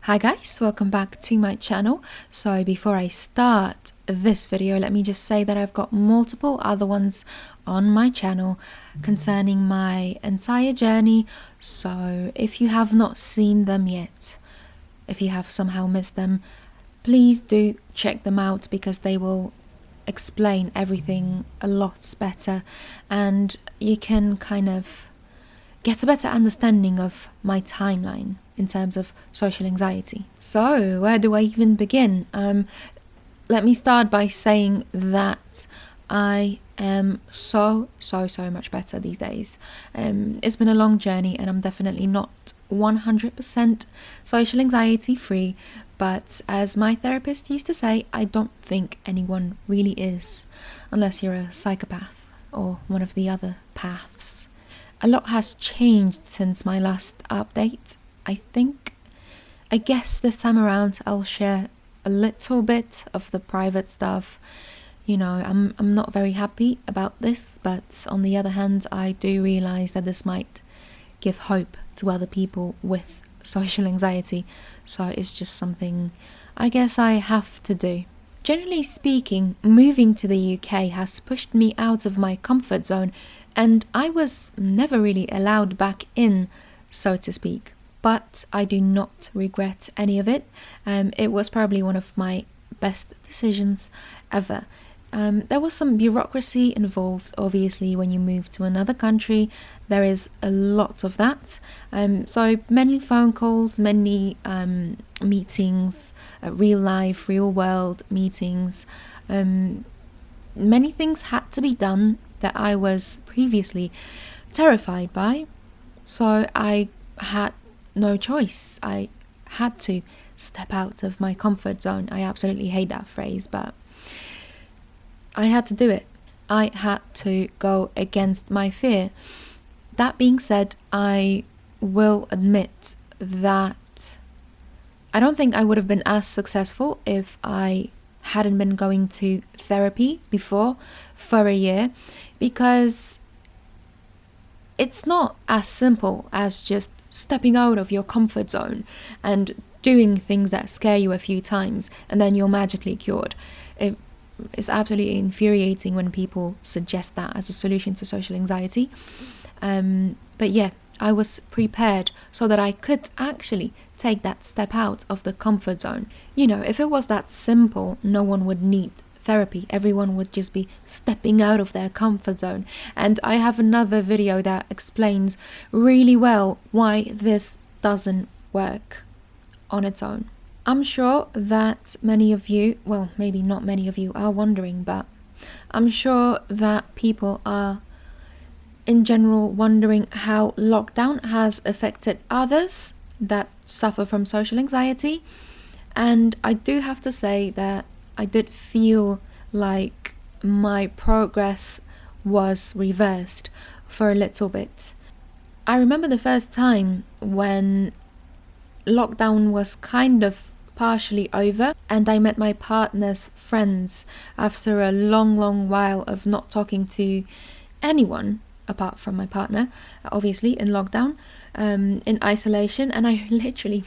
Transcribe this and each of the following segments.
Hi guys, welcome back to my channel. So before I start this video, let me just say that I've got multiple other ones on my channel concerning my entire journey. So if you have not seen them yet, if you have somehow missed them, please do check them out because they will explain everything a lot better and you can kind of get a better understanding of my timeline in terms of social anxiety. So, where do I even begin? Let me start by saying that I am so much better these days. It's been a long journey and I'm definitely not 100% social anxiety free, but as my therapist used to say, I don't think anyone really is, unless you're a psychopath or one of the other paths. A lot has changed since my last update, I guess this time around I'll share a little bit of the private stuff. You know, I'm not very happy about this, but on the other hand, I do realize that this might give hope to other people with social anxiety. So it's just something I guess I have to do. Generally speaking, moving to the UK has pushed me out of my comfort zone and I was never really allowed back in, so to speak. But I do not regret any of it. It was probably one of my best decisions ever. There was some bureaucracy involved, obviously, when you move to another country. There is a lot of that. So many phone calls, many meetings, real life, real world meetings. Many things had to be done that I was previously terrified by. So I had no choice. I had to step out of my comfort zone. I absolutely hate that phrase, but I had to do it. I had to go against my fear. That being said, I will admit that I don't think I would have been as successful if I hadn't been going to therapy before for a year, because it's not as simple as just stepping out of your comfort zone and doing things that scare you a few times and then you're magically cured. It is absolutely infuriating when people suggest that as a solution to social anxiety. But yeah, I was prepared so that I could actually take that step out of the comfort zone. You know, if it was that simple, no one would need therapy. Everyone would just be stepping out of their comfort zone. And I have another video that explains really well why this doesn't work on its own. I'm sure that many of you, well, maybe not many of you, are wondering, but I'm sure that people are in general wondering how lockdown has affected others that suffer from social anxiety. And I do have to say that I did feel like my progress was reversed for a little bit. I remember the first time when lockdown was kind of partially over and I met my partner's friends after a long while of not talking to anyone apart from my partner, obviously in lockdown, in isolation, and I literally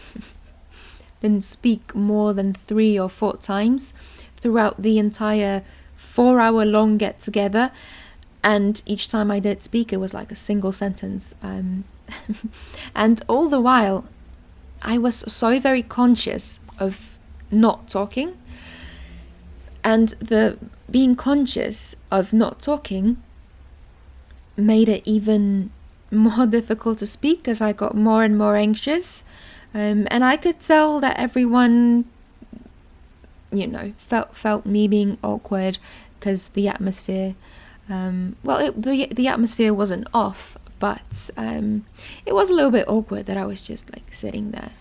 didn't speak more than 3 or 4 times throughout the entire 4-hour long get together, and each time I did speak it was like a single sentence, and all the while I was so very conscious of not talking, and the being conscious of not talking made it even more difficult to speak as I got more and more anxious. And I could tell that everyone, you know, felt me being awkward because the atmosphere, the atmosphere wasn't off, but it was a little bit awkward that I was just like sitting there,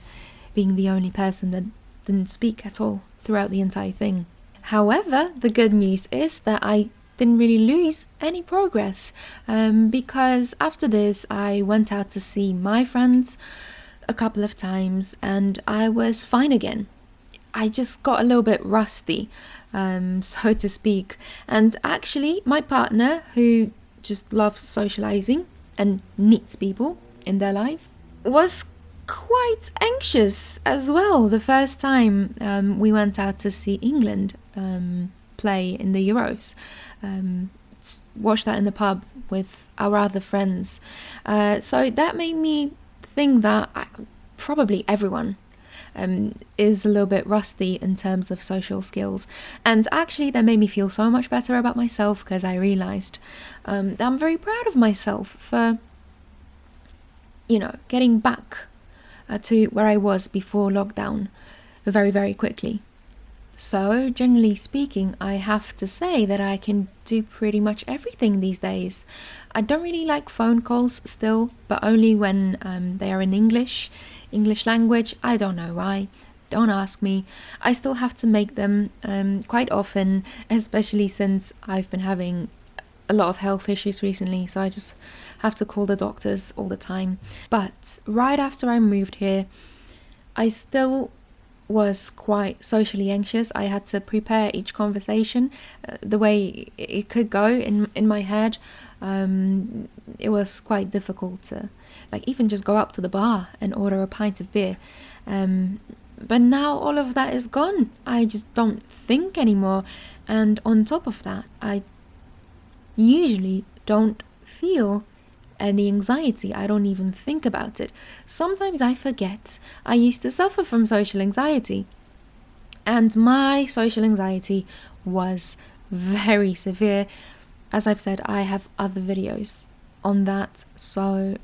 being the only person that didn't speak at all throughout the entire thing. However, the good news is that I didn't really lose any progress, because after this I went out to see my friends a couple of times and I was fine again. I just got a little bit rusty, so to speak, and actually my partner, who just loves socializing and needs people in their life, was quite anxious as well. The first time we went out to see England play in the Euros, watched that in the pub with our other friends. So that made me think that probably everyone is a little bit rusty in terms of social skills. And actually that made me feel so much better about myself, because I realized that I'm very proud of myself for, getting back to where I was before lockdown very, very quickly. So, generally speaking, I have to say that I can do pretty much everything these days. I don't really like phone calls still, but only when they are in English language. I don't know why. Don't ask me. I still have to make them quite often, especially since I've been having a lot of health issues recently, so I just have to call the doctors all the time. But right after I moved here, I still was quite socially anxious. I had to prepare each conversation the way it could go in my head. It was quite difficult to even just go up to the bar and order a pint of beer. But now all of that is gone. I just don't think anymore. And on top of that, I usually don't feel any anxiety. I don't even think about it. Sometimes I forget I used to suffer from social anxiety. And my social anxiety was very severe. As I've said, I have other videos on that, so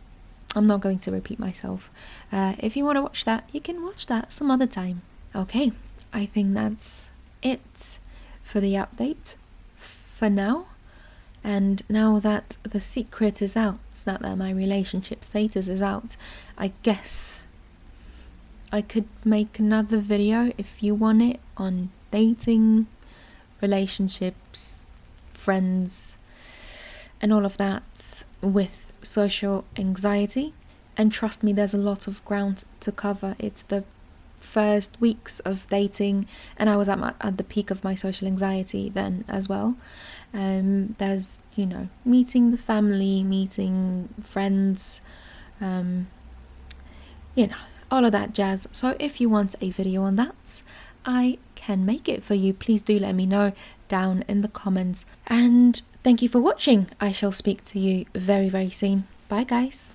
I'm not going to repeat myself. If you want to watch that, you can watch that some other time. Okay, I think that's it for the update for now. And now that the secret is out, that my relationship status is out, I guess I could make another video if you want it on dating, relationships, friends, and all of that with social anxiety. And trust me, there's a lot of ground to cover. It's the first weeks of dating, and I was at the peak of my social anxiety then as well. There's meeting the family, meeting friends, all of that jazz. So if you want a video on that, I can make it for you. Please do let me know down in the comments, and thank you for watching. I shall speak to you very, very soon. Bye guys.